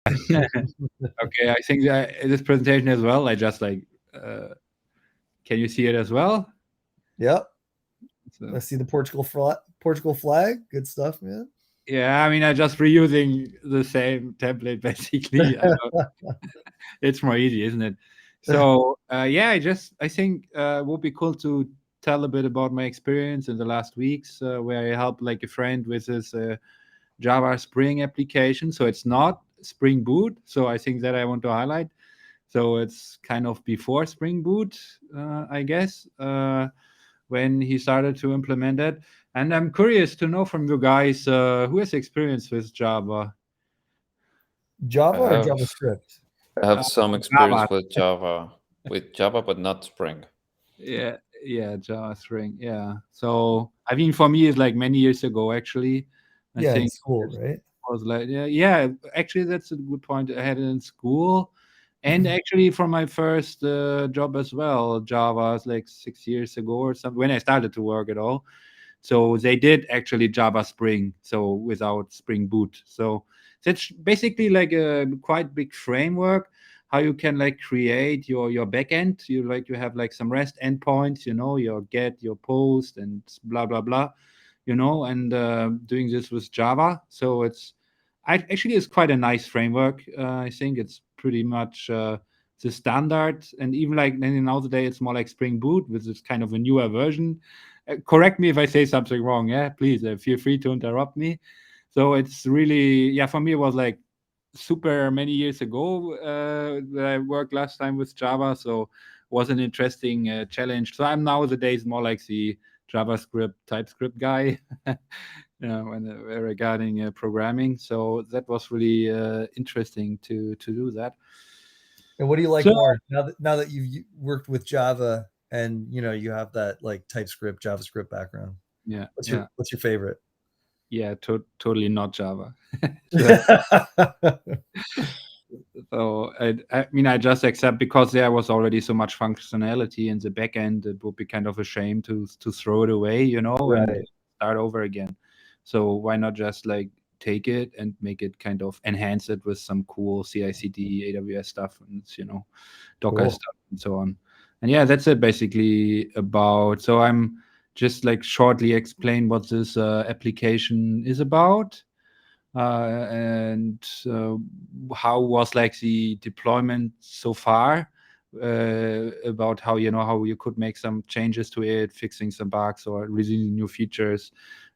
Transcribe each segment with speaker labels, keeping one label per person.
Speaker 1: Okay, I think that this presentation as well, I just like, can you see it as well?
Speaker 2: Yep.
Speaker 1: So,
Speaker 2: I see the Portugal flag. Good stuff, man.
Speaker 1: yeah, I mean, I just reusing the same template basically. It's more easy, isn't it? So, yeah, I think it would be cool to tell a bit about my experience in the last weeks, where I helped like a friend with his Java Spring application. So it's not Spring Boot. So I think that I want to highlight. So it's kind of before Spring Boot, I guess, when he started to implement it. And I'm curious to know from you guys who has experience with Java.
Speaker 2: Java
Speaker 3: I
Speaker 2: or
Speaker 3: have
Speaker 2: JavaScript?
Speaker 3: I have some
Speaker 1: Java.
Speaker 3: experience with Java, but not Spring.
Speaker 1: Yeah, yeah, Java Spring. Yeah. So I mean, for me, it's like many years ago. Actually, I
Speaker 2: Yeah, in
Speaker 1: think
Speaker 2: school,
Speaker 1: it
Speaker 2: right?
Speaker 1: was like, yeah, yeah. Actually, that's a good point. I had it in school, and actually for my first job as well, Java is like 6 years ago or something when I started to work at all. So they did actually Java Spring, so without Spring Boot. So that's basically like a quite big framework how you can like create your backend. You have like some REST endpoints, your get, your post, and blah blah blah, and doing this with Java. So actually it's quite a nice framework. I think it's pretty much the standard, and even like then nowadays it's more like Spring Boot with this kind of a newer version. Correct me if I say something wrong. Yeah, please feel free to interrupt me. So it's really, yeah, for me it was like super many years ago that I worked last time with Java. So was an interesting challenge. So I'm nowadays more like the JavaScript TypeScript guy. Regarding programming. So that was really interesting to do that.
Speaker 2: And what do you like
Speaker 1: So
Speaker 2: more now that you've worked with Java and you have that like TypeScript, JavaScript background?
Speaker 1: yeah,
Speaker 2: What's
Speaker 1: yeah,
Speaker 2: your favorite?
Speaker 1: yeah, totally not Java.
Speaker 2: Yeah,
Speaker 1: So I mean, I just accept because there was already so much functionality in the backend. It would be kind of a shame to throw it away, and
Speaker 2: right.
Speaker 1: start over again. So why not just like take it and make it kind of enhance it with some cool CI/CD, AWS stuff, and Docker
Speaker 2: Cool.
Speaker 1: stuff and so on. And yeah, that's it basically about. So I'm just like shortly explain what this application is about and how was like the deployment so far, about how you could make some changes to it, fixing some bugs or releasing new features,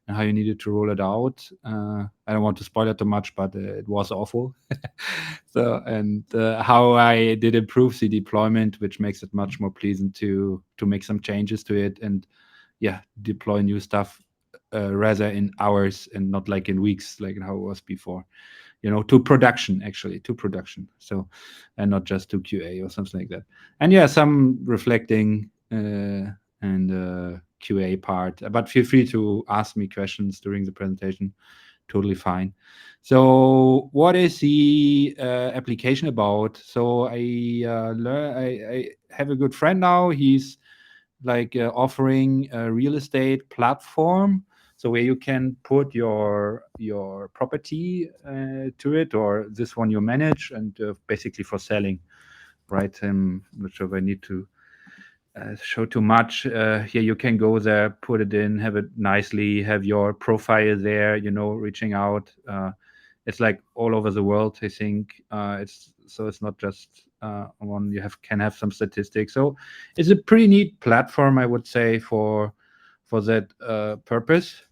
Speaker 1: and how you needed to roll it out. I don't want to spoil it too much, but it was awful. So, and how I did improve the deployment, which makes it much more pleasant to make some changes to it and yeah, deploy new stuff rather in hours and not like in weeks, like how it was before. To production, actually, to production. So, and not just to QA or something like that. And yeah, some reflecting and QA part. But feel free to ask me questions during the presentation. Totally fine. So, what is the application about? So, I have a good friend now. He's like offering a real estate platform, so where you can put your property to it, or this one you manage, and basically for selling, right? I'm not sure if I need to show too much. Here you can go there, put it in, have it nicely, have your profile there, reaching out. It's like all over the world, I think. It's not just one. You can have some statistics. So it's a pretty neat platform, I would say, for that purpose.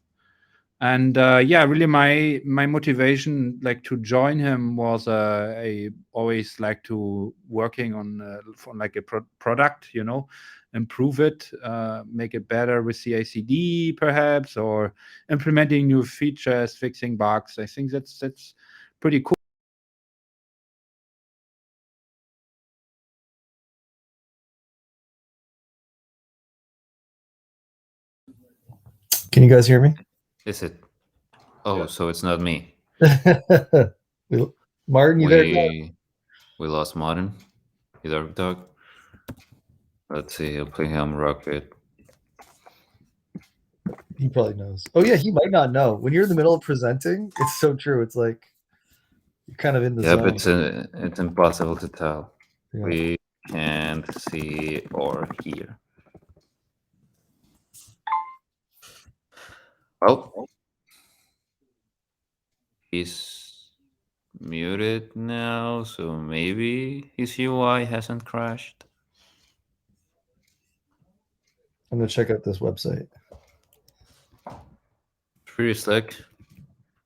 Speaker 1: And yeah, really my motivation like to join him was I always like to working on like a product, improve it, make it better with CI/CD perhaps, or implementing new features, fixing bugs. I think that's pretty cool.
Speaker 2: Can you guys hear me?
Speaker 3: Is it? Oh, so it's not me.
Speaker 2: Martin, you there?
Speaker 3: We lost Martin. You there, Doug? Let's see. He'll play him Rocket.
Speaker 2: He probably knows. Oh yeah, he might not know. When you're in the middle of presenting, it's so true. It's like You're kind of in the
Speaker 3: Yep,
Speaker 2: zone.
Speaker 3: it's impossible to tell.
Speaker 2: Yeah.
Speaker 3: We can't see or hear. Well, he's muted now, so maybe his UI hasn't crashed.
Speaker 2: I'm gonna check out this website.
Speaker 3: Pretty slick.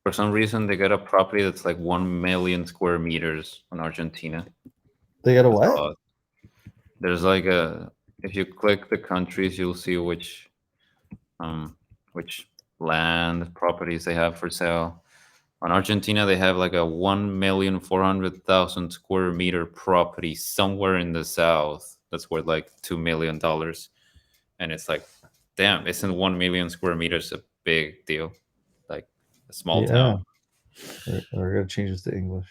Speaker 3: For some reason, they got a property that's like 1 million square meters in Argentina.
Speaker 2: They got a
Speaker 3: That's
Speaker 2: what?
Speaker 3: odd. There's like if you click the countries, you'll see which land properties they have for sale. On Argentina, they have like a 1,400,000 square meter property somewhere in the south that's worth like $2 million. And it's like, damn, isn't 1 million square meters a big deal? Like a small town.
Speaker 2: We're gonna change this to English.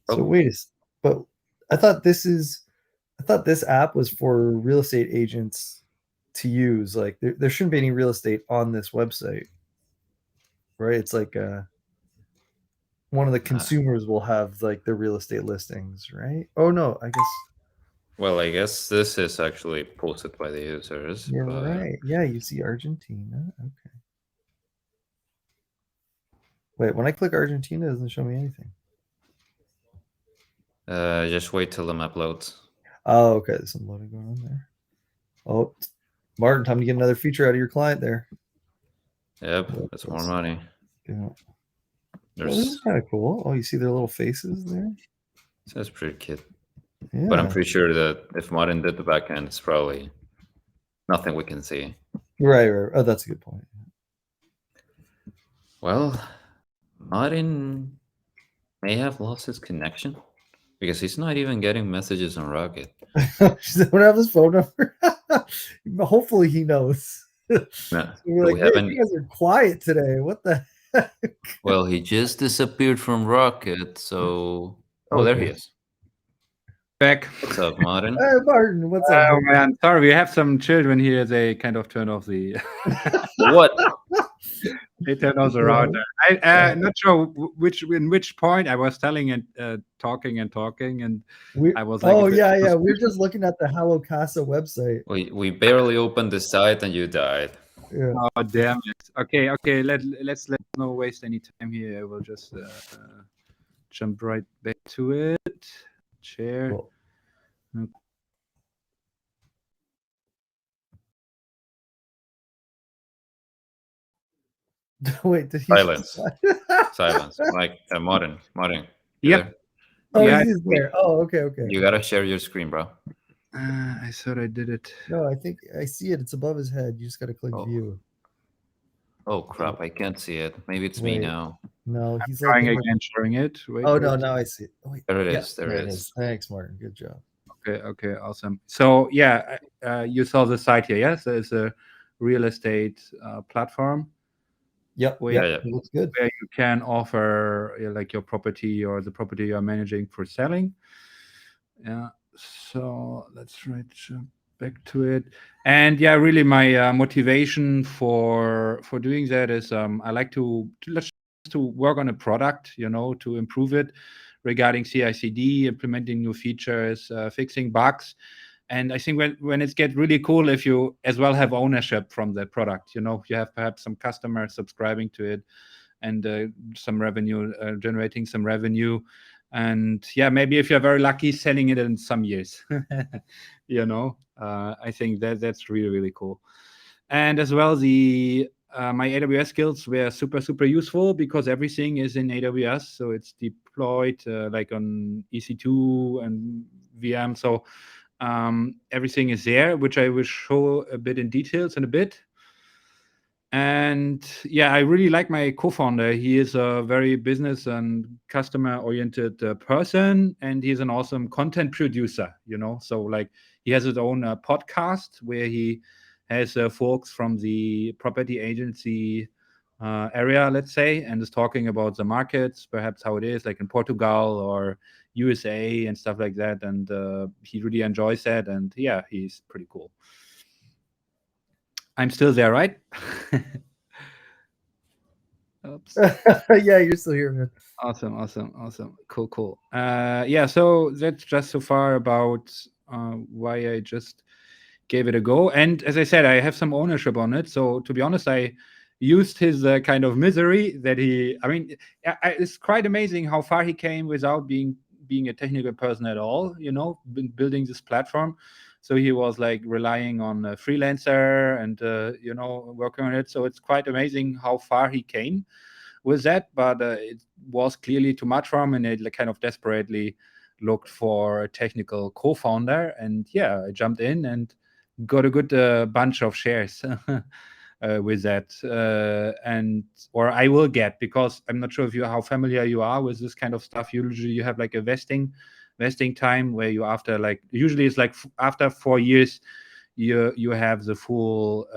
Speaker 3: Oh.
Speaker 2: So wait, but I thought this app was for real estate agents to use. Like there shouldn't be any real estate on this website, right? It's like one of the consumers will have like the real estate listings, right? Oh no, I guess.
Speaker 3: Well, I guess this is actually posted by the users.
Speaker 2: You're right. Yeah, you see Argentina. Okay. Wait, when I click Argentina, it doesn't show me anything.
Speaker 3: Just wait till the map loads.
Speaker 2: Oh, okay. There's some loading going on there. Oh, Martin, time to get another feature out of your client there.
Speaker 3: Yep, that's more money.
Speaker 2: Yeah. This is kind of cool. Oh, you see their little faces there?
Speaker 3: That's pretty cute.
Speaker 2: Yeah.
Speaker 3: But I'm pretty sure that if Martin did the backend, it's probably nothing we can see.
Speaker 2: Right. Oh, that's a good point.
Speaker 3: Well, Martin may have lost his connection because he's not even getting messages on Rocket.
Speaker 2: She don't have his phone number. Hopefully he knows.
Speaker 3: No,
Speaker 2: we're like, hey, you guys are quiet today. What the heck?
Speaker 3: Well, he just disappeared from Rocket, so there he is.
Speaker 1: Back.
Speaker 3: What's up, Martin?
Speaker 2: Hey, Martin, what's up?
Speaker 1: Oh man, sorry, we have some children here. They kind of turn off the
Speaker 3: what?
Speaker 1: They turn off the router. I'm not sure in which point I was telling and talking, and I was like,
Speaker 2: yeah. We're just looking at the Hello Casa website.
Speaker 3: We barely opened the site and you died.
Speaker 2: Yeah.
Speaker 1: Oh damn it! Okay. Let's not waste any time here. I will just jump right back to it. Share.
Speaker 2: Cool. Wait, did he
Speaker 3: silence? Silence. Like Martin.
Speaker 1: Yeah.
Speaker 2: Oh, yeah, he's there. Oh, okay.
Speaker 3: You gotta share your screen, bro.
Speaker 1: I thought I did it.
Speaker 2: No, I think I see it. It's above his head. You just gotta click view.
Speaker 3: Oh crap! I can't see it. Maybe it's me now.
Speaker 2: No, he's
Speaker 1: trying again, showing it. Wait,
Speaker 2: no, now I see it. Oh, wait.
Speaker 3: There it is. There it is.
Speaker 2: Thanks, Martin. Good job.
Speaker 1: Okay, awesome. So yeah, you saw the site here. Yes, it's a real estate platform.
Speaker 2: Yep. It looks good.
Speaker 1: Where you can offer like your property or the property you're managing for selling. Yeah. So let's jump back to it. And yeah, really my motivation for doing that is I like to work on a product, to improve it regarding CI/CD, implementing new features, fixing bugs. And I think when it gets really cool if you as well have ownership from the product, you have perhaps some customers subscribing to it and some revenue, generating some revenue. And yeah, maybe if you're very lucky, selling it in some years, I think that's really, really cool. And as well, my AWS skills were super, super useful because everything is in AWS. So it's deployed like on EC2 and VM. So everything is there, which I will show a bit in details in a bit. And yeah, I really like my co-founder. He is a very business and customer-oriented person, and he's an awesome content producer, So like he has his own podcast where he has folks from the property agency area, let's say, and is talking about the markets, perhaps how it is, like in Portugal or USA and stuff like that. And he really enjoys that. And yeah, he's pretty cool. I'm still there, right? Oops.
Speaker 2: Yeah, you're still here, man.
Speaker 1: Awesome. Cool. Yeah, so that's just so far about why I just gave it a go. And as I said, I have some ownership on it. So to be honest, I used his kind of misery that it's quite amazing how far he came without being a technical person at all, building this platform. So he was like relying on a freelancer and, working on it. So it's quite amazing how far he came with that, but it was clearly too much for him, and it kind of desperately looked for a technical co-founder. And yeah, I jumped in and got a good bunch of shares with that, or I will get, because I'm not sure how familiar you are with this kind of stuff. Usually, you have like a vesting time where you usually it's like after 4 years. You have the full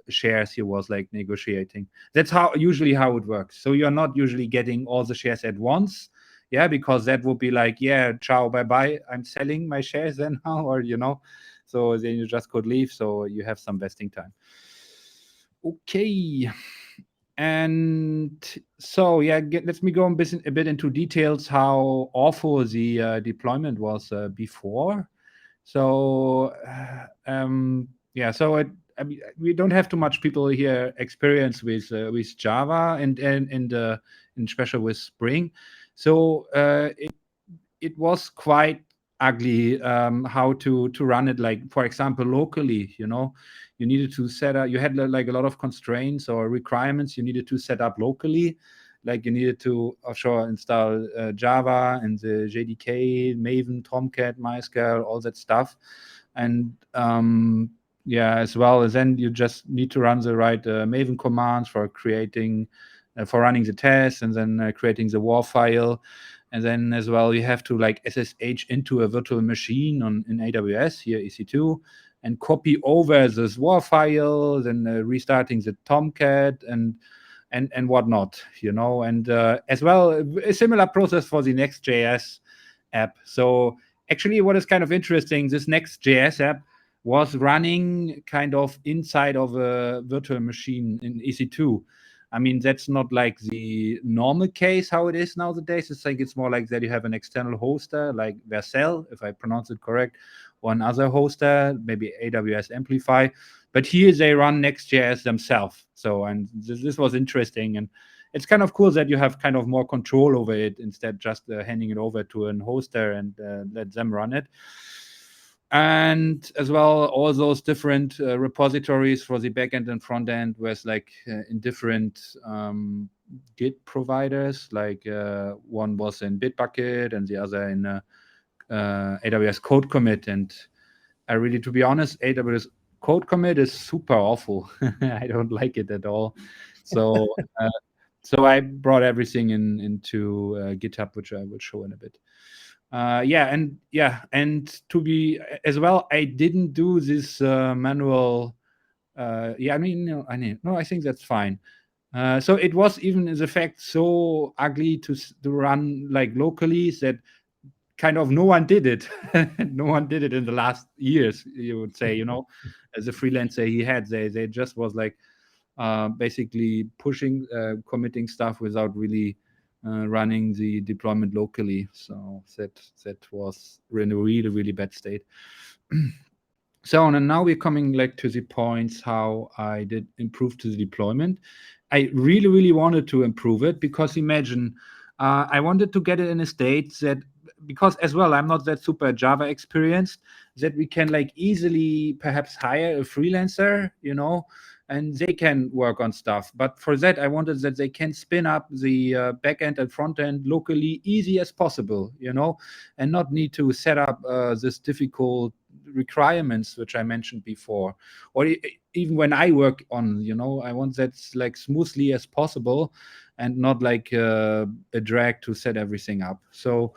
Speaker 1: shares he was like negotiating. That's usually how it works. So you're not usually getting all the shares at once, because that would be like, yeah, ciao, bye, I'm selling my shares then now, or so then you just could leave. So you have some vesting time. Okay. And so let me go a bit into details how awful the deployment was before. So we don't have too much people here experience with Java and special with Spring. So it was quite ugly how to run it, like for example locally. You needed to set up, you had like a lot of constraints or requirements you needed to set up locally. Like you needed to offshore install Java and the JDK, Maven, Tomcat, MySQL, all that stuff. And as well as then you just need to run the right Maven commands for creating for running the test, and then creating the WAR file. And then as well, you have to like SSH into a virtual machine in AWS, here EC2, and copy over this WAR file, then restarting the Tomcat and whatnot, and as well, a similar process for the Next.js app. So actually, what is kind of interesting, this Next.js app was running kind of inside of a virtual machine in EC2. I mean, that's not like the normal case how it is nowadays. I think it's more like that you have an external hoster like Vercel, if I pronounce it correct, or another hoster, maybe AWS Amplify. But here they run Next.js themselves. So, and this was interesting. And it's kind of cool that you have kind of more control over it instead just handing it over to an hoster and let them run it. And as well, all those different repositories for the backend and front end was like in different Git providers. Like one was in Bitbucket and the other in AWS Code Commit. And I really, to be honest, AWS Code Commit is super awful. I don't like it at all. So so I brought everything into GitHub, which I will show in a bit. And to be as well, I didn't do this manual. I think that's fine. So it was even in fact so ugly to run like locally that kind of no one did it. No one did it in the last years, you would say. As a freelancer he had, they just was like basically pushing, committing stuff without really running the deployment locally. So that was in a really bad state. So, and now we're coming like to the points how I did improve to the deployment. I really wanted to improve it because imagine I wanted to get it in a state that, because as well I'm not that super Java experienced, that we can like easily perhaps hire a freelancer, and they can work on stuff. But for that, I wanted that they can spin up the backend and front end locally easy as possible, and not need to set up this difficult requirements which I mentioned before. Or even when I work on, I want that like smoothly as possible and not like a drag to set everything up. So,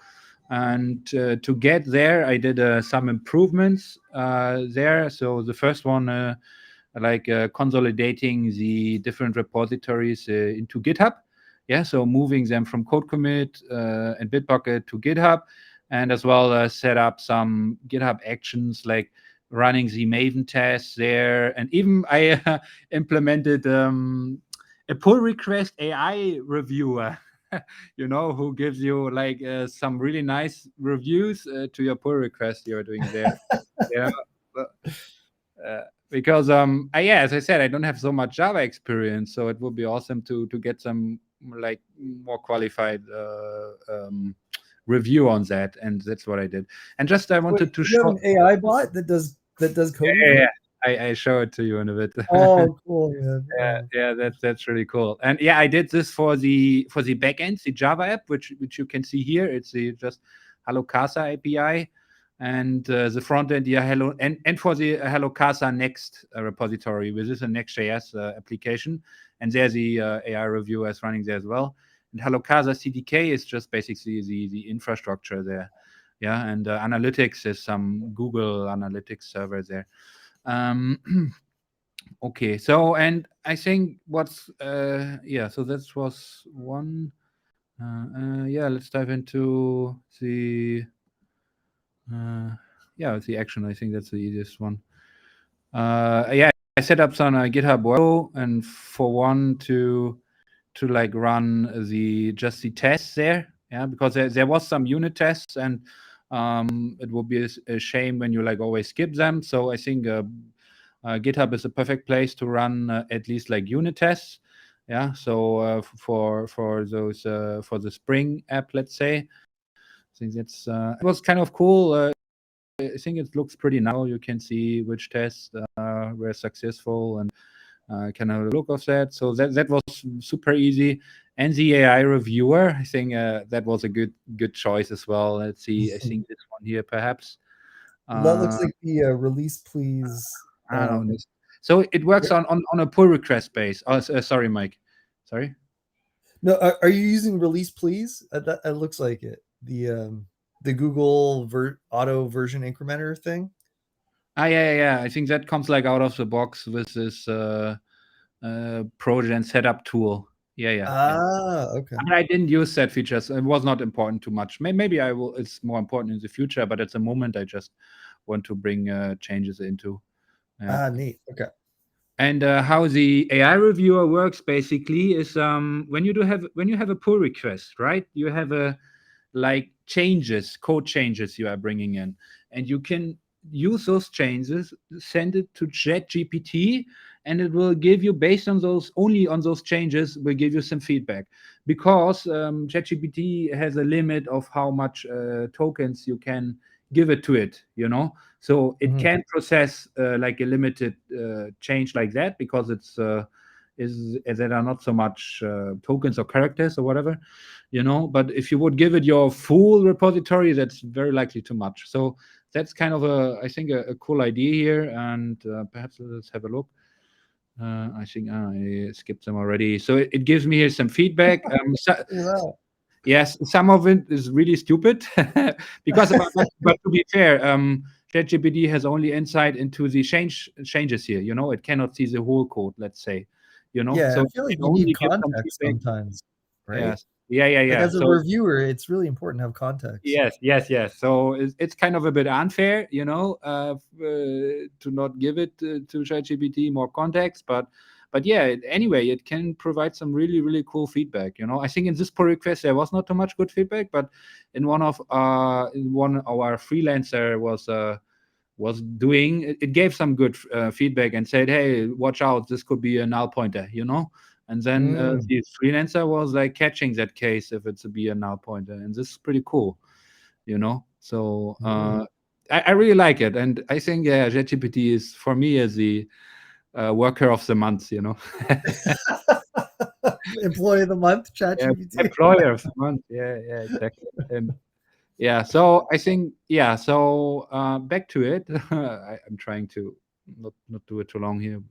Speaker 1: and to get there, I did some improvements there. So the first one, consolidating the different repositories into GitHub. So moving them from Code Commit and Bitbucket to GitHub, and as well set up some GitHub actions like running the Maven tests there. And even I implemented a pull request AI reviewer, who gives you like some really nice reviews to your pull request you're doing there. Yeah. Because yeah, as I said, I don't have so much Java experience, so it would be awesome to get some like more qualified review on that, and that's what I did. And just I wanted to
Speaker 2: you have
Speaker 1: show.
Speaker 2: an AI bot that does code review?
Speaker 1: Yeah, I show it to you in a bit.
Speaker 2: Oh, cool, man.
Speaker 1: Yeah, that's really cool. And yeah, I did this for the backend, the Java app, which you can see here. It's the just Hello Casa API, and the front end, yeah, Hello, and for the Hello Casa Next repository, which is a Next.js application, and there's the AI reviewer is running there as well. And Hello Casa CDK is just basically the infrastructure there. Yeah, and analytics is some Google Analytics server there. Okay, so and I think what's yeah, so that was one. Yeah, let's dive into the yeah, the action. I think that's the easiest one. Yeah, I set up some GitHub workflow, and for one to like run just the tests there. Yeah, because there was some unit tests, and it would be a shame when you like always skip them. So I think GitHub is a perfect place to run at least like unit tests. Yeah, so for those for the Spring app, let's say, I think that's it was kind of cool. I think it looks pretty now. You can see which tests were successful, and can have a look of that. So that was super easy. And the AI reviewer, I think that was a good choice as well. Let's see. I think this one here perhaps.
Speaker 2: That looks like the release please.
Speaker 1: I don't know. So it works on a pull request base. Oh, sorry, Mike. Sorry.
Speaker 2: No, are you using release please? That looks like it. The Google auto version incrementer thing.
Speaker 1: Yeah. I think that comes like out of the box with this project and setup tool. Yeah.
Speaker 2: Okay.
Speaker 1: I didn't use that feature. So it was not important too much. Maybe I will. It's more important in the future, but at the moment, I just want to bring changes into.
Speaker 2: Neat. Okay.
Speaker 1: And how the AI reviewer works basically is when you have a pull request, right? You have a like code changes you are bringing in, and you can use those changes, send it to ChatGPT, and it will give you based on those changes will give you some feedback, because ChatGPT has a limit of how much tokens you can give it to it, so it can process like a limited change like that, because it's there are not so much tokens or characters or whatever, but if you would give it your full repository, that's very likely too much. So that's kind of I think a cool idea here, and perhaps let's have a look. I think I skipped them already. So it gives me here some feedback. Yes, some of it is really stupid because but to be fair, ChatGPT has only insight into the changes here. It cannot see the whole code, let's say.
Speaker 2: Yeah,
Speaker 1: so
Speaker 2: I feel like
Speaker 1: it
Speaker 2: you
Speaker 1: only
Speaker 2: need
Speaker 1: gives some
Speaker 2: context
Speaker 1: feedback.
Speaker 2: sometimes, right?
Speaker 1: Yes. Yeah.
Speaker 2: Like as a
Speaker 1: So
Speaker 2: reviewer, it's really important to have context.
Speaker 1: yes. So it's kind of a bit unfair, to not give it to ChatGPT more context, but yeah, anyway, it can provide some really, really cool feedback. I think in this pull request there was not too much good feedback, but in one of our freelancer was doing it gave some good feedback and said, hey, watch out, this could be a null pointer, and then the freelancer was like catching that case if it's a null pointer, and this is pretty cool, so I really like it, and I think ChatGPT is for me as the worker of the month,
Speaker 2: Employee of the month, ChatGPT.
Speaker 1: Employer of the month, yeah, exactly. And yeah, so I think so back to it. I'm trying to not do it too long here.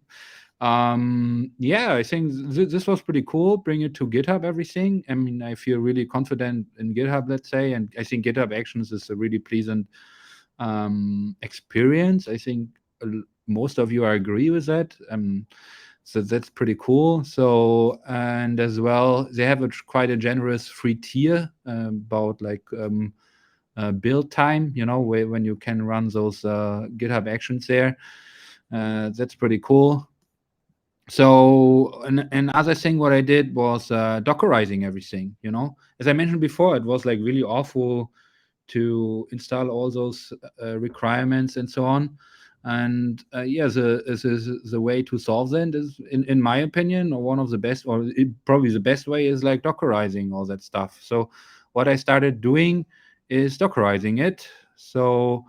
Speaker 1: Yeah, I think this was pretty cool. Bring it to GitHub, everything. I mean, I feel really confident in GitHub, let's say, and I think GitHub Actions is a really pleasant experience. I think most of you agree with that. So that's pretty cool. So, and as well, they have quite a generous free tier about like build time, when you can run those GitHub Actions there. That's pretty cool. So another thing what I did was Dockerizing everything. As I mentioned before, it was like really awful to install all those requirements and so on. And yeah, the way to solve that is, in my opinion, or one of the best, or probably the best way, is like Dockerizing all that stuff. So what I started doing is Dockerizing it. So,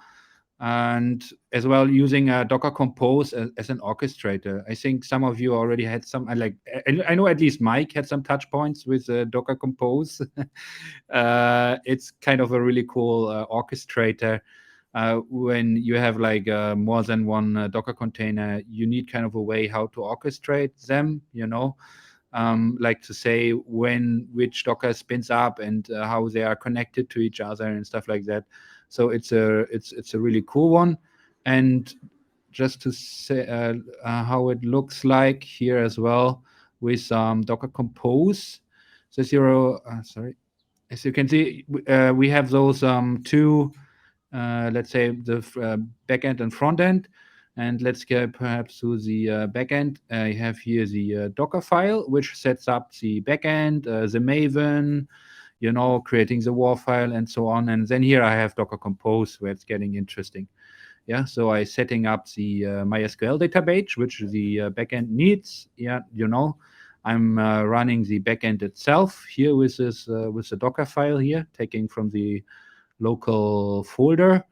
Speaker 1: and as well using Docker Compose as an orchestrator. I think some of you already had some. I know at least Mike had some touch points with Docker Compose. It's kind of a really cool orchestrator. When you have like more than one Docker container, you need kind of a way how to orchestrate them. Like to say when which Docker spins up and how they are connected to each other and stuff like that. So it's a really cool one. And just to say how it looks like here as well with Docker Compose. So sorry, as you can see, we have those two, let's say the backend and front end. And let's get perhaps to the backend. I have here the Docker file, which sets up the backend, the Maven, creating the war file and so on. And then here I have Docker Compose, where it's getting interesting. Yeah, so I setting up the MySQL database, which the backend needs. Yeah, I'm running the backend itself here with this with the Docker file here, taking from the local folder.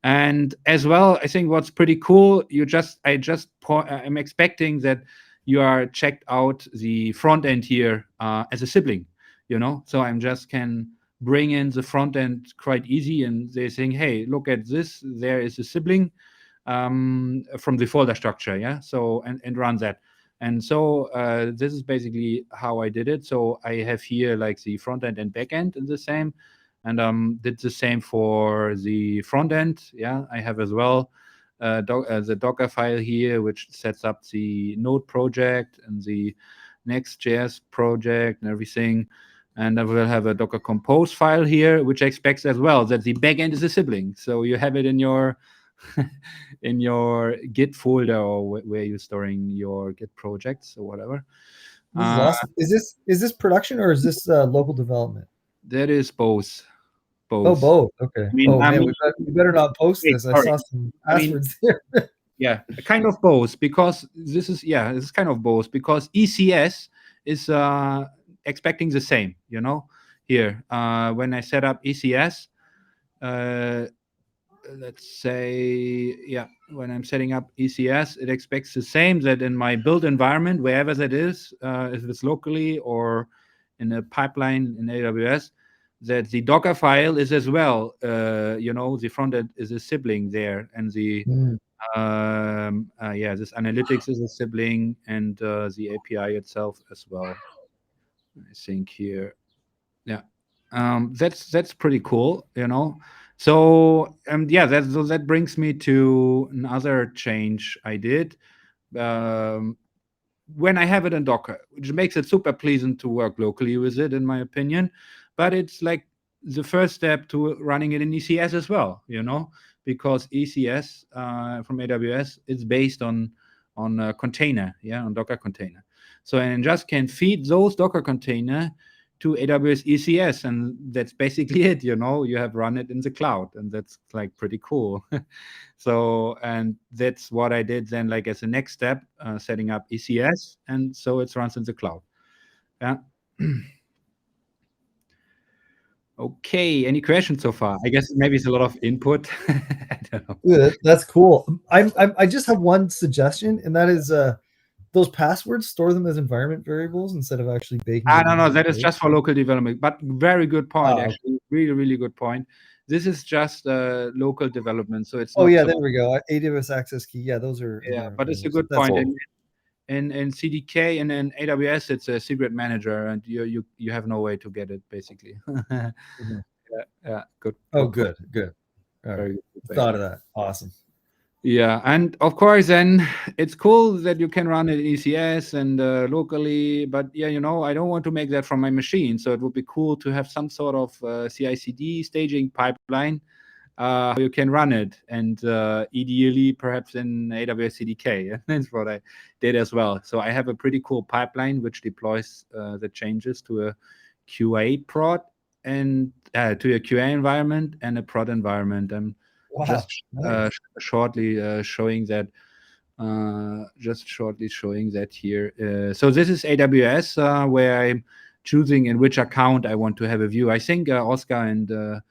Speaker 1: And as well, I think what's pretty cool, I'm expecting that you are checked out the front end here as a sibling, so I'm just can bring in the front end quite easy, and they're saying, hey, look at this, there is a sibling from the folder structure. Yeah, so and run that. And so this is basically how I did it. So I have here like the front end and back end in the same, and did the same for the front end. Yeah, I have as well the Docker file here, which sets up the Node project and the Next.js project and everything. And I will have a Docker Compose file here, which expects as well that the backend is a sibling. So you have it in your in your Git folder, or where you're storing your Git projects or whatever.
Speaker 2: This is awesome. Is this production or is this local development?
Speaker 1: That is both.
Speaker 2: Oh, both. Okay. Man, we better not post this. I saw some passwords there.
Speaker 1: Yeah, kind of both, because this is kind of both, because ECS is expecting the same. Here when I set up ECS, let's say, when I'm setting up ECS, it expects the same, that in my build environment, wherever that is, if it's locally or in a pipeline in AWS, that the Docker file is as well. The front end is a sibling there, and the this analytics is a sibling, and the API itself as well. I think here, yeah, that's pretty cool. So that brings me to another change I did. When I have it in Docker, which makes it super pleasant to work locally with it, in my opinion. But it's like the first step to running it in ECS as well, because ECS from AWS is based on a container, on Docker container. So I just can feed those Docker container to AWS ECS, and that's basically it. You have run it in the cloud, and that's like pretty cool. So, and that's what I did then, like as a next step, setting up ECS, and so it runs in the cloud. Yeah. Okay. Any questions so far? I guess maybe it's a lot of input. I don't know.
Speaker 2: Yeah, that's cool. I just have one suggestion, and that is those passwords, store them as environment variables instead of actually baking.
Speaker 1: No, that is just for local development. But very good point, actually. Really, really good point. This is just local development, so it's.
Speaker 2: Oh yeah, there we go. AWS access key. Yeah, those are.
Speaker 1: Yeah, but it's a good point. In CDK and in AWS, it's a secret manager, and you have no way to get it, basically.
Speaker 2: Mm-hmm.
Speaker 1: Yeah, good.
Speaker 2: Oh, good. All right. Thought of that. Awesome.
Speaker 1: Yeah, and of course, then it's cool that you can run it in ECS and locally, but I don't want to make that from my machine. So it would be cool to have some sort of CI/CD staging pipeline how you can run it, and ideally perhaps in AWS CDK. And that's what I did as well. So I have a pretty cool pipeline which deploys the changes to a QA prod and to a QA environment and a prod environment. I'm just
Speaker 2: Nice.
Speaker 1: shortly showing that. Here. So this is AWS, where I'm choosing in which account I want to have a view. I think Oscar and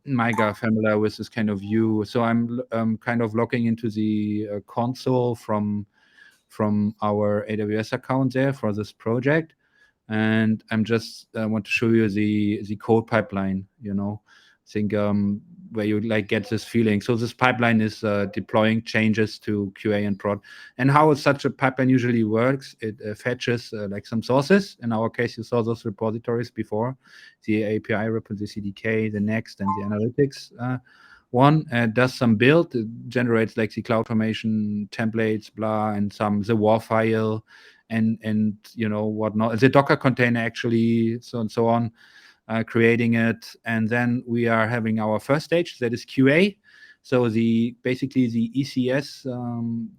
Speaker 1: Mike are familiar with this kind of view. So I'm kind of logging into the console from our AWS account there for this project, and I'm just want to show you the code pipeline. I think where you like get this feeling. So this pipeline is deploying changes to QA and prod, and how such a pipeline usually works. It fetches like some sources. In our case, you saw those repositories before, the API repo, the CDK, the Next, and the analytics one. Does some build. It generates like the CloudFormation templates, blah, and the WAR file, and whatnot. The Docker container actually, so and so on. Creating it, and then we are having our first stage, that is QA. So basically the ECS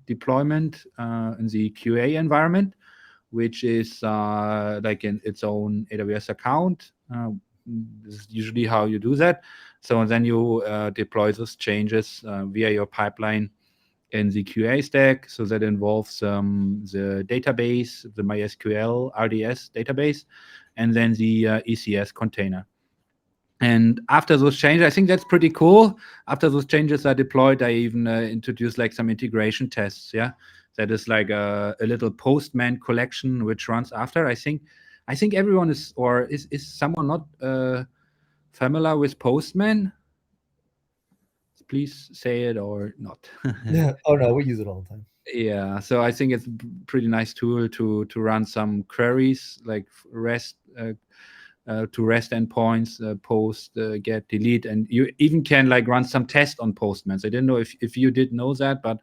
Speaker 1: deployment in the QA environment, which is like in its own AWS account. This is usually how you do that. So then you deploy those changes via your pipeline in the QA stack. So that involves the database, the MySQL RDS database, and then the ECS container. And after those changes, I think that's pretty cool. After those changes are deployed, I even introduced like some integration tests. Yeah, that is like a little Postman collection which runs after. I think everyone is someone not familiar with Postman? Please say it or not.
Speaker 2: Yeah. Oh no, we use it all the time.
Speaker 1: Yeah, so I think it's a pretty nice tool to run some queries like REST to REST endpoints, post, get, delete, and you even can like run some tests on Postmans. I didn't know if you did know that, but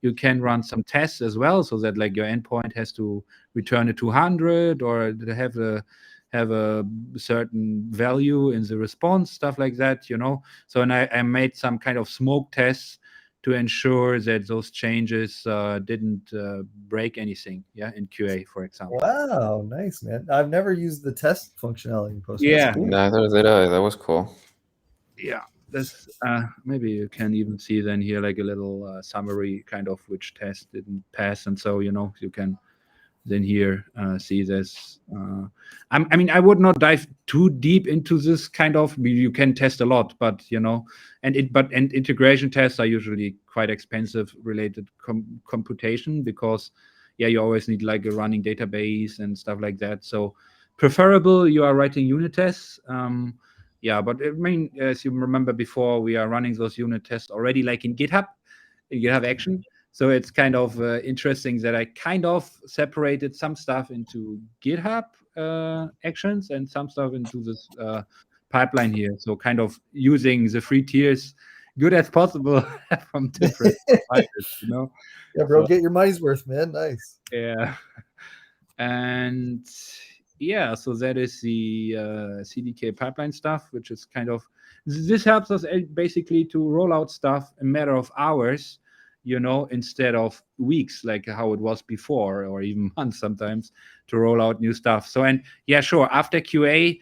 Speaker 1: you can run some tests as well, so that like your endpoint has to return a 200 or have a certain value in the response, stuff like that. So and I made some kind of smoke tests to ensure that those changes didn't break anything, in QA, for example.
Speaker 2: Wow, nice, man. I've never used the test functionality in Postman.
Speaker 1: Yeah.
Speaker 2: That's cool.
Speaker 3: Neither did I. That was cool.
Speaker 1: Yeah, that's maybe you can even see then here like a little summary kind of which test didn't pass, and so you can then here see this. I mean, I would not dive too deep into this kind of. You can test a lot, but and integration tests are usually quite expensive related computation, because you always need like a running database and stuff like that. So preferable you are writing unit tests. But I mean, as you remember before, we are running those unit tests already like in GitHub Action. So it's kind of interesting that I kind of separated some stuff into GitHub Actions and some stuff into this pipeline here. So kind of using the free tiers good as possible from different providers.
Speaker 2: Yeah, bro, get your money's worth, man. Nice.
Speaker 1: Yeah. And so that is the CDK pipeline stuff, which is kind of, this helps us basically to roll out stuff a matter of hours, instead of weeks, like how it was before, or even months sometimes, to roll out new stuff. So, and sure, after QA,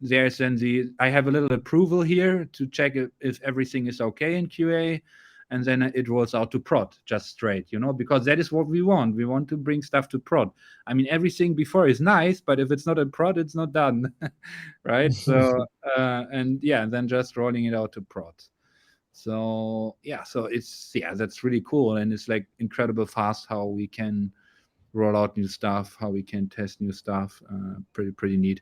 Speaker 1: there's then I have a little approval here to check if everything is okay in QA. And then it rolls out to prod just straight, because that is what we want. We want to bring stuff to prod. I mean, everything before is nice, but if it's not a prod, it's not done, right? So, and then just rolling it out to prod. So, so it's, that's really cool. And it's like incredible fast how we can roll out new stuff, how we can test new stuff. Pretty neat.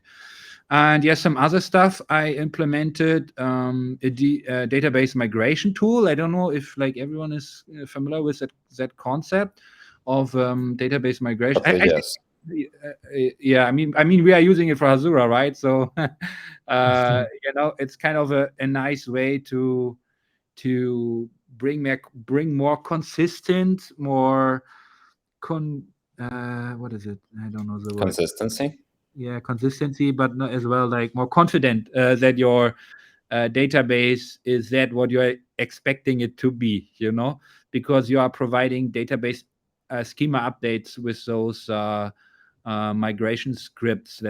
Speaker 1: And some other stuff I implemented, a database migration tool. I don't know if like everyone is familiar with that concept of database migration.
Speaker 3: Yes.
Speaker 1: I mean, we are using it for Azure, right? So, it's kind of a nice way to bring more consistent, more what is it? I don't know the word.
Speaker 3: Consistency.
Speaker 1: Consistency, but not as well like more confident that your database is that what you're expecting it to be, because you are providing database schema updates with those migration scripts,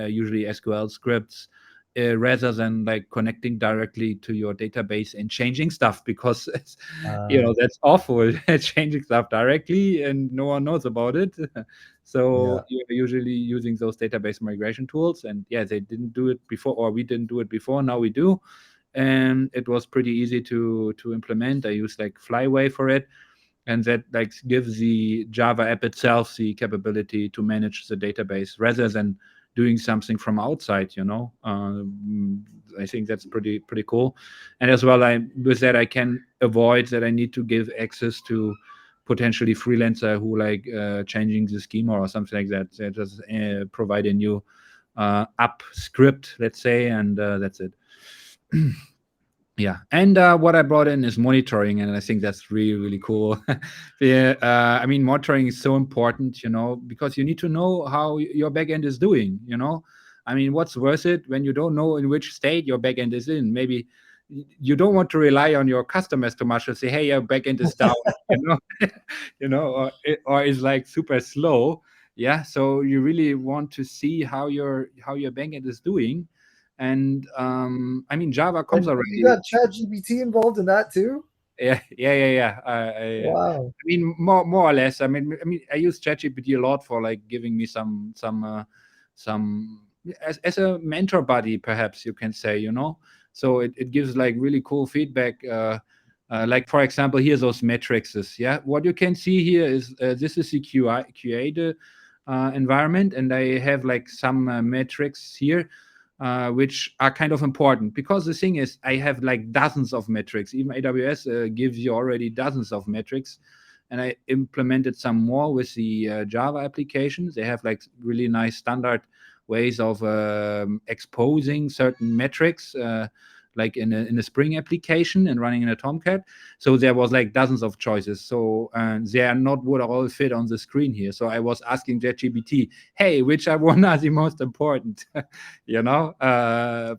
Speaker 1: usually SQL scripts, rather than like connecting directly to your database and changing stuff, because that's awful. Changing stuff directly and no one knows about it. So you're usually using those database migration tools, and they didn't do it before, or we didn't do it before. Now we do, and it was pretty easy to implement. I used like Flyway for it, and that like gives the Java app itself the capability to manage the database rather than doing something from outside. I think that's pretty cool. And as well, with that I can avoid that I need to give access to potentially freelancer who like changing the schema or something like that. They just provide a new app script, let's say, and that's it. Yeah, and what I brought in is monitoring, and I think that's really cool. I mean, monitoring is so important, because you need to know how your backend is doing. I mean, what's worth it when you don't know in which state your backend is in? Maybe you don't want to rely on your customers too much to say, "Hey, your backend is down," or is like super slow. Yeah, so you really want to see how your backend is doing. And I mean, Java comes already.
Speaker 2: You got ChatGPT involved in that too?
Speaker 1: Yeah.
Speaker 2: Wow.
Speaker 1: I mean, more or less. I mean, I use ChatGPT a lot for like giving me some as a mentor buddy, perhaps you can say. So it gives like really cool feedback. Like for example, here's those matrices. Yeah, what you can see here is this is the QA environment, and I have like some metrics here. Which are kind of important, because the thing is, I have like dozens of metrics. Even AWS gives you already dozens of metrics, and I implemented some more with the Java applications. They have like really nice standard ways of exposing certain metrics, like in a Spring application and running in a Tomcat. So there was like dozens of choices. So they are not would all fit on the screen here. So I was asking ChatGPT, hey, which one are the most important?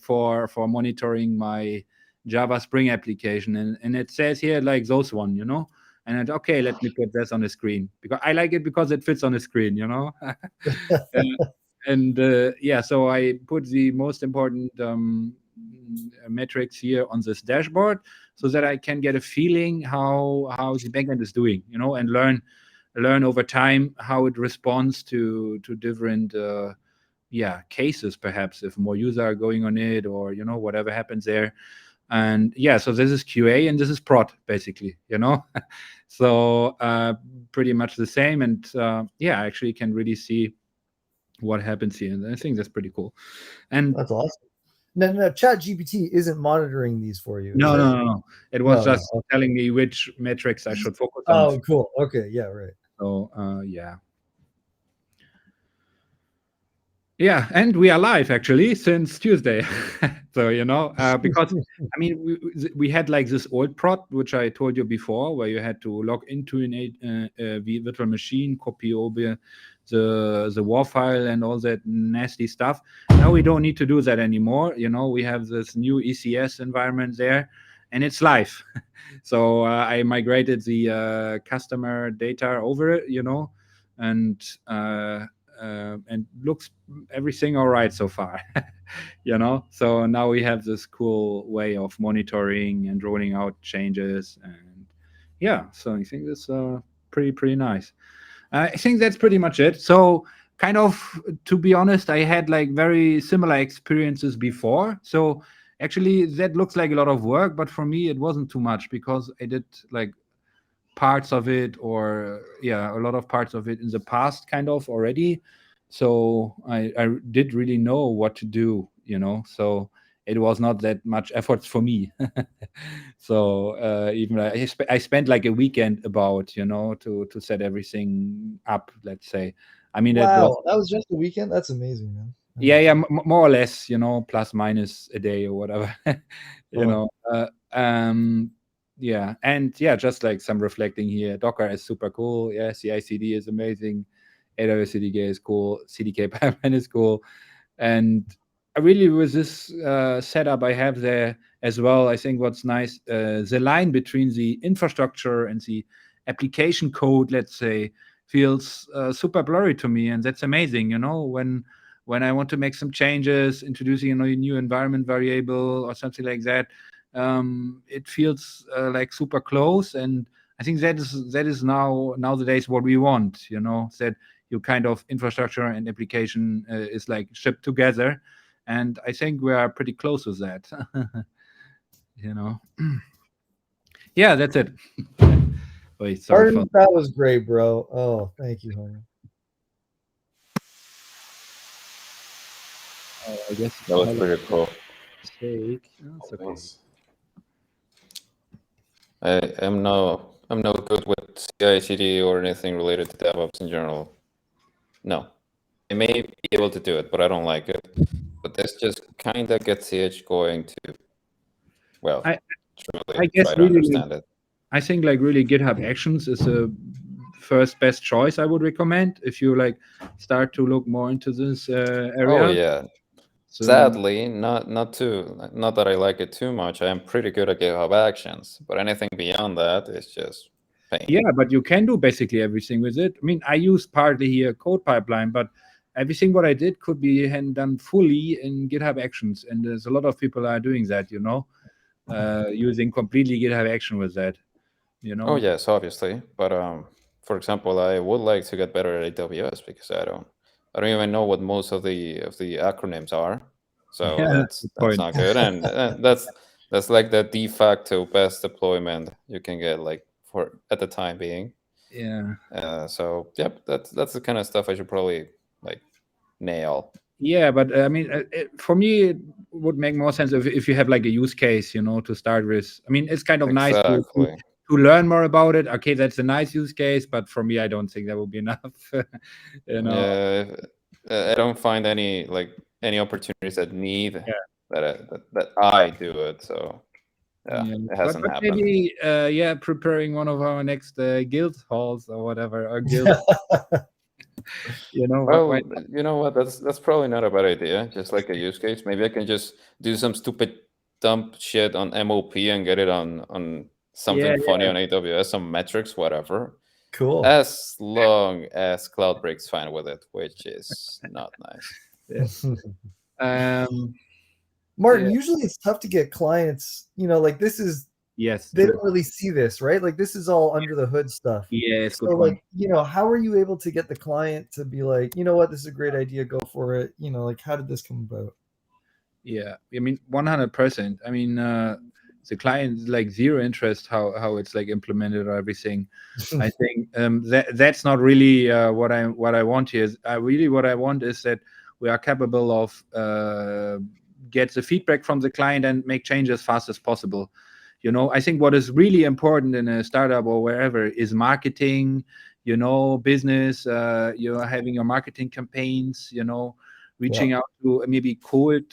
Speaker 1: For monitoring my Java Spring application, and it says here like those one, and okay, let me put this on the screen, because I like it because it fits on the screen. So I put the most important metrics here on this dashboard, so that I can get a feeling how the backend is doing, and learn over time how it responds to different cases, perhaps if more users are going on it, or whatever happens there. And so this is QA and this is prod, basically. So pretty much the same. And I actually can really see what happens here, and I think that's pretty cool. And
Speaker 2: that's awesome. No, ChatGPT isn't monitoring these for you.
Speaker 1: No. It was just telling me which metrics I should focus on.
Speaker 2: Oh, cool. Okay, yeah, right.
Speaker 1: So yeah, and we are live actually since Tuesday. So because I mean we had like this old prod, which I told you before, where you had to log into a virtual machine, copy over the WAR file and all that nasty stuff. Now we don't need to do that anymore. We have this new ECS environment there, and it's live. So I migrated the customer data over it, and looks everything all right so far. So now we have this cool way of monitoring and rolling out changes, and so I think that's pretty nice. I think that's pretty much it. So kind of, to be honest, I had like very similar experiences before. So actually that looks like a lot of work, but for me it wasn't too much, because I did like parts of it, or a lot of parts of it in the past kind of already. So I did really know what to do, so it was not that much effort for me. So even I spent like a weekend about, to set everything up, let's say. I mean,
Speaker 2: wow, that was just a weekend. That's amazing, man.
Speaker 1: Yeah, more or less, plus minus a day or whatever. And just like some reflecting here. Docker is super cool. Yeah, CI/CD is amazing. AWS CDK is cool. CDK Pipeline is cool. And really, with this setup I have there as well, I think what's nice, the line between the infrastructure and the application code, let's say, feels super blurry to me, and that's amazing. When I want to make some changes, introducing a new environment variable or something like that, it feels like super close, and I think that is nowadays what we want. That your kind of infrastructure and application is like shipped together, and I think we are pretty close with that. Yeah, that's it. Wait, sorry for
Speaker 2: That was great, bro. Oh, thank you, Homer.
Speaker 1: I guess
Speaker 3: That was pretty cool.
Speaker 1: mistake. That's okay.
Speaker 3: I'm no good with CI/CD or anything related to DevOps in general. No, I may be able to do it, but I don't like it. But this just kind of gets the itch going to, well, truly
Speaker 1: I guess
Speaker 3: try to
Speaker 1: really,
Speaker 3: understand it.
Speaker 1: I think like really GitHub Actions is a first best choice I would recommend if you like start to look more into this area.
Speaker 3: Oh yeah.
Speaker 1: So,
Speaker 3: Sadly, not that I like it too much. I am pretty good at GitHub Actions, but anything beyond that is just pain.
Speaker 1: yeah, but you can do basically everything with it. I mean, I use partly here code pipeline, but everything what I did could be done fully in GitHub Actions, and there's a lot of people are doing that. Using completely GitHub Action with that.
Speaker 3: Oh yes, obviously, but for example, I would like to get better at AWS because I don't even know what most of the acronyms are. So
Speaker 1: Yeah,
Speaker 3: that's not good, and that's like the de facto best deployment you can get, like for at the time being.
Speaker 1: Yeah.
Speaker 3: So yep, that's the kind of stuff I should probably like nail.
Speaker 1: Yeah, but I mean, for me, it would make more sense if you have like a use case, to start with. I mean, it's kind of nice
Speaker 3: Exactly.
Speaker 1: to learn more about it. Okay, that's a nice use case, but for me, I don't think that would be enough.
Speaker 3: Yeah, I don't find any opportunities that need that I do it. So yeah, it hasn't
Speaker 1: but
Speaker 3: happened.
Speaker 1: maybe, preparing one of our next guild halls or whatever, or guild.
Speaker 3: Well, you know what? That's probably not a bad idea. Just like a use case. Maybe I can just do some stupid dump shit on MOP and get it on something funny on AWS, some metrics, whatever.
Speaker 2: Cool.
Speaker 3: As long as Cloudbreak's fine with it, which is not nice.
Speaker 2: Martin, usually it's tough to get clients, like this is,
Speaker 1: yes,
Speaker 2: they don't really see this, right? Like this is all under the hood stuff.
Speaker 1: Yeah, it's
Speaker 2: so
Speaker 1: good
Speaker 2: like,
Speaker 1: point.
Speaker 2: how are you able to get the client to be like, you know what, this is a great idea, go for it? Like how did this come about?
Speaker 1: Yeah, I mean 100%. I mean, the client like zero interest how it's like implemented or everything. I think that's not really what I want here. Really what I want is that we are capable of get the feedback from the client and make changes as fast as possible. I think what is really important in a startup or wherever is marketing, business, having your marketing campaigns, reaching out to maybe cold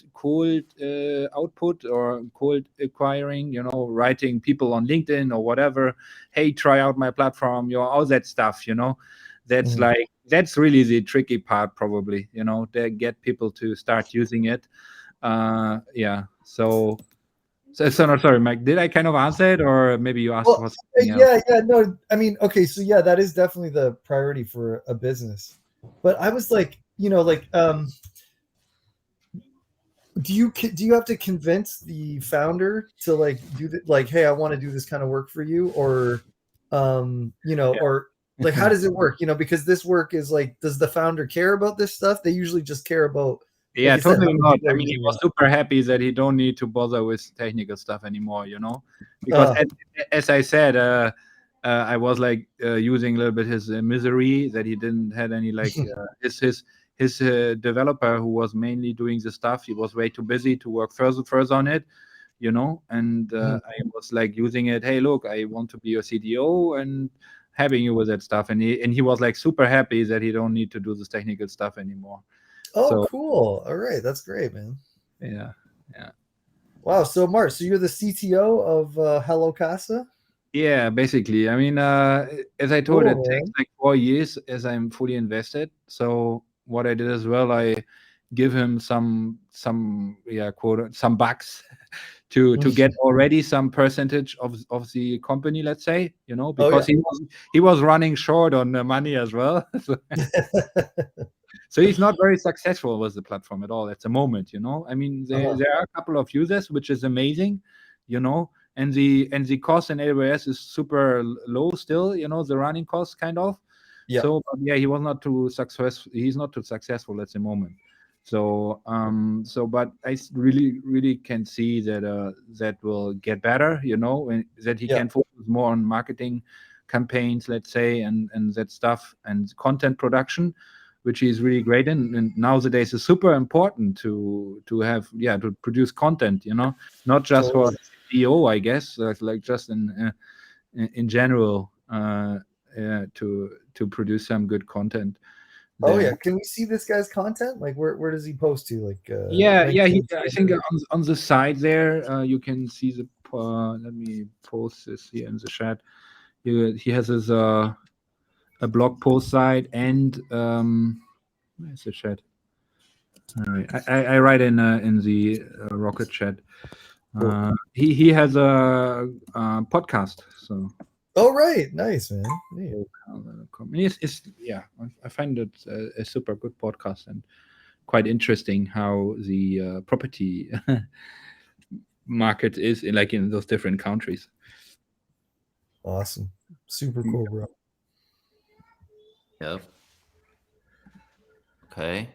Speaker 1: output or cold acquiring, writing people on LinkedIn or whatever. Hey, try out my platform, all that stuff, that's that's really the tricky part probably, to get people to start using it. Yeah. So no, sorry, Mike, did I kind of answer it, or maybe you asked for something else?
Speaker 2: Yeah, no, I mean, okay, so yeah, that is definitely the priority for a business. But I was like, do you have to convince the founder to like do that, like, hey, I want to do this kind of work for you, or or like how does it work? Because this work is like, does the founder care about this stuff? They usually just care about,
Speaker 1: yeah,
Speaker 2: like
Speaker 1: totally not. I mean, he was super happy that he don't need to bother with technical stuff anymore, because as I said, I was like using a little bit his misery that he didn't had any like his developer who was mainly doing the stuff. He was way too busy to work further on it, and I was like using it. Hey, look, I want to be your CDO and having you with that stuff. And he was like super happy that he don't need to do this technical stuff anymore.
Speaker 2: Oh, cool. All right. That's great, man.
Speaker 1: Yeah.
Speaker 2: Wow. So Mark, so you're the CTO of Hello Casa?
Speaker 1: Yeah, basically. I mean, as I told, it takes like 4 years as I'm fully invested. So what I did as well, I give him some quote some bucks to get already some percentage of the company, let's say, because he was running short on the money as well. So he's not very successful with the platform at all at the moment. I mean, there are a couple of users, which is amazing, and the cost in AWS is super low still, the running cost kind of.
Speaker 2: Yeah.
Speaker 1: So he was not too successful. He's not too successful at the moment. So but I really can see that that will get better, and that he can focus more on marketing campaigns, let's say, and that stuff, and content production, which is really great. And nowadays is super important to have to produce content, not just for SEO, I guess, like just in general, to produce some good content.
Speaker 2: Can we see this guy's content? Like, where does he post to? Like,
Speaker 1: I think on the side there, you can see the. Let me post this here in the chat. He has his a blog post site, and where's the chat? All right, I write in the Rocket chat. Cool. He has a podcast. So.
Speaker 2: Oh, right, nice, man.
Speaker 1: I find it a super good podcast and quite interesting how the property market is in those different countries.
Speaker 2: Awesome, super cool, bro.
Speaker 3: Yep. Okay.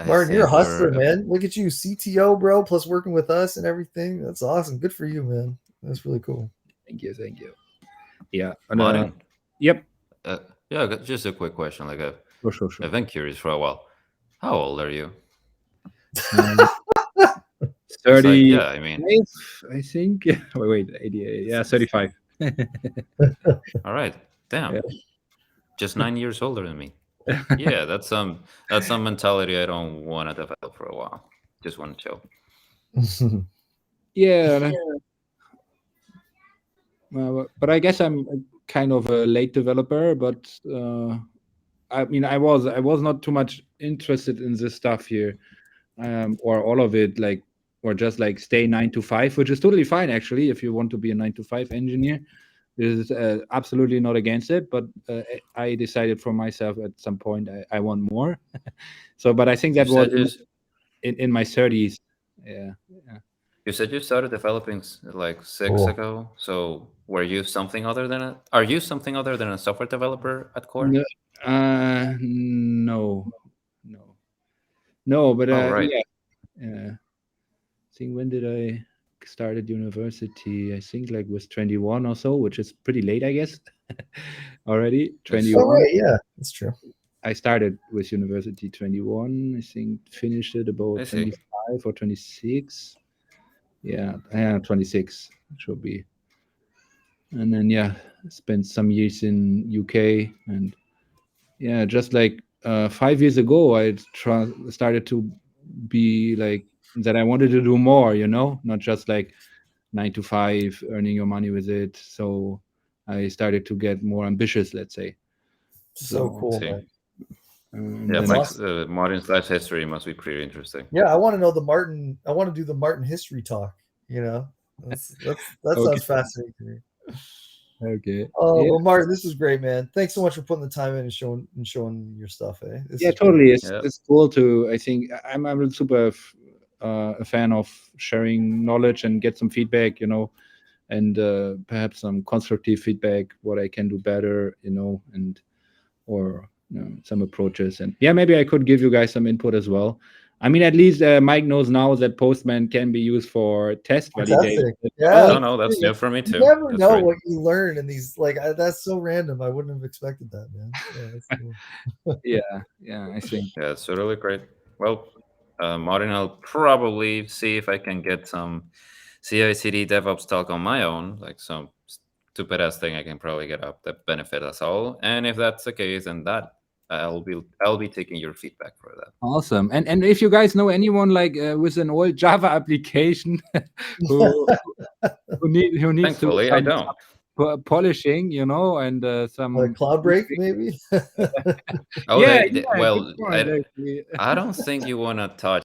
Speaker 2: Martin, you're a hustler, man. Look at you, CTO, bro, plus working with us and everything. That's awesome. Good for you, man. That's really cool.
Speaker 1: Thank you. Yeah.
Speaker 3: Martin.
Speaker 1: Yep.
Speaker 3: Just a quick question. Like,
Speaker 1: sure.
Speaker 3: I've been curious for a while. How old are you?
Speaker 1: 30.
Speaker 3: Like, I mean,
Speaker 1: I think. Wait, 88. Yeah, 35.
Speaker 3: All right. Damn. Yeah. Just 9 years older than me. Yeah, that's some mentality I don't want to develop for a while. Just want to chill.
Speaker 1: Yeah. But I guess I'm kind of a late developer, but I mean, I was not too much interested in this stuff here, or all of it, or just stay 9 to 5, which is totally fine actually if you want to be a 9 to 5 engineer. This is absolutely not against it, but I decided for myself at some point I want more. But I think that was in my 30s. Yeah.
Speaker 3: You said you started developing like 6 ago. So are you something other than a software developer at core?
Speaker 1: No. But
Speaker 3: right.
Speaker 1: Yeah. I think when did I started university? I think with 21 or so, which is pretty late, I guess. Already 21.
Speaker 2: Oh, right, yeah, that's true.
Speaker 1: I started with university 21. I think finished it about 25 or 26. Yeah, 26 should be. And then spent some years in UK, and just 5 years ago I started to be that I wanted to do more, not just 9 to 5 earning your money with it. So I started to get more ambitious, let's say.
Speaker 2: So cool, man.
Speaker 3: Martin's life history must be pretty interesting.
Speaker 2: Yeah, I want to know the Martin. I want to do the Martin history talk. That sounds fascinating to me.
Speaker 1: Okay.
Speaker 2: Well, Martin, this is great, man. Thanks so much for putting the time in and showing your stuff.
Speaker 1: Totally. It's cool to. I think I'm super a fan of sharing knowledge and get some feedback, and perhaps some constructive feedback, what I can do better, and or some approaches. And maybe I could give you guys some input as well. I mean, at least Mike knows now that Postman can be used for test validation.
Speaker 2: Yeah,
Speaker 3: no, that's new for me too.
Speaker 2: You never know what you learn in these. That's so random. I wouldn't have expected that, man. Yeah, that's cool.
Speaker 1: yeah, I think.
Speaker 3: Yeah, it's really great. Well, Martin, I'll probably see if I can get some CI/CD DevOps talk on my own, like some stupid ass thing I can probably get up that benefit us all. And if that's the case, then I'll be taking your feedback for that.
Speaker 1: Awesome. And if you guys know anyone with an old Java application who needs
Speaker 3: Thankfully, I don't.
Speaker 1: polishing, you know, and some
Speaker 2: Cloud break, maybe.
Speaker 3: Oh,
Speaker 1: yeah,
Speaker 3: they
Speaker 1: yeah,
Speaker 3: well,
Speaker 1: good point, actually.
Speaker 3: I don't think you want to touch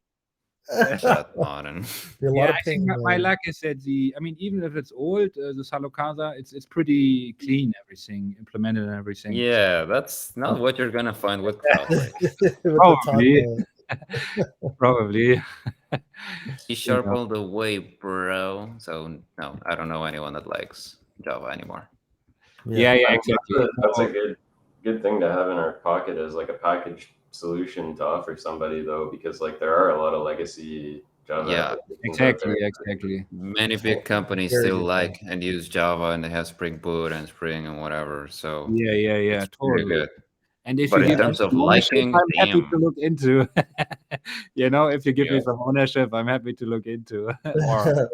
Speaker 3: that modern.
Speaker 2: Be a lot
Speaker 1: Yeah,
Speaker 2: of
Speaker 1: I think
Speaker 2: pain.
Speaker 1: my luck is that I mean, even if it's old, the Salocasa, it's pretty clean, everything implemented and everything.
Speaker 3: Yeah, that's not what you're gonna find with Cloud Break.
Speaker 2: With the
Speaker 1: Probably,
Speaker 2: Tonga.
Speaker 1: probably.
Speaker 3: C# all the way, bro. So no, I don't know anyone that likes Java anymore.
Speaker 1: Yeah, yeah,
Speaker 4: I mean,
Speaker 1: exactly.
Speaker 4: that's a good thing to have in our pocket as like a package solution to offer somebody, though, because like there are a lot of legacy Java
Speaker 3: Yeah,
Speaker 4: applications out there.
Speaker 1: Exactly.
Speaker 3: many big companies
Speaker 2: Very
Speaker 3: still
Speaker 2: good
Speaker 3: like and use Java, and they have Spring Boot and Spring and whatever. So
Speaker 1: Yeah,
Speaker 3: it's pretty
Speaker 1: totally.
Speaker 3: good.
Speaker 1: And if
Speaker 3: But
Speaker 1: you
Speaker 3: in
Speaker 1: give me
Speaker 3: terms of
Speaker 1: some ownership,
Speaker 3: liking,
Speaker 1: I'm happy
Speaker 3: damn.
Speaker 1: to look into. You know, if you give me
Speaker 3: Yeah.
Speaker 1: some ownership, I'm happy to look into. Or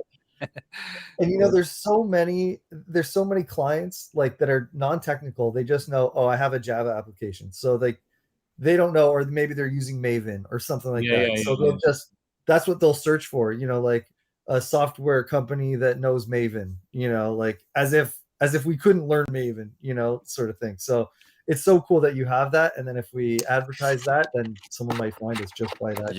Speaker 2: And there's so many clients like that are non-technical. They just know, oh, I have a Java application. So they don't know, or maybe they're using Maven or something like
Speaker 1: Yeah,
Speaker 2: that.
Speaker 1: yeah,
Speaker 2: So
Speaker 1: yeah.
Speaker 2: they'll just, that's what they'll search for, like a software company that knows Maven, like as if we couldn't learn Maven, sort of thing. So it's so cool that you have that. And then if we advertise that, then someone might find us just by that.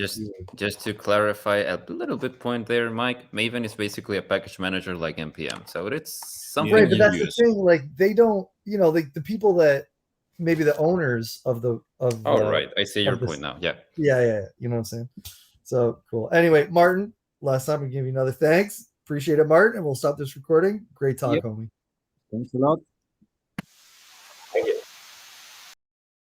Speaker 3: Just to clarify a little bit point there, Mike, Maven is basically a package manager like NPM. So it's something
Speaker 2: Right, but
Speaker 3: you
Speaker 2: that's
Speaker 3: use.
Speaker 2: the thing. Like they don't, like the people that maybe the owners of
Speaker 3: Right, I see your
Speaker 2: of this-
Speaker 3: point now. Yeah.
Speaker 2: Yeah. You know what I'm saying? So cool. Anyway, Martin, last time we give you another thanks. Appreciate it, Martin. And we'll stop this recording. Great talk,
Speaker 1: Yep.
Speaker 2: homie.
Speaker 1: Thanks a lot.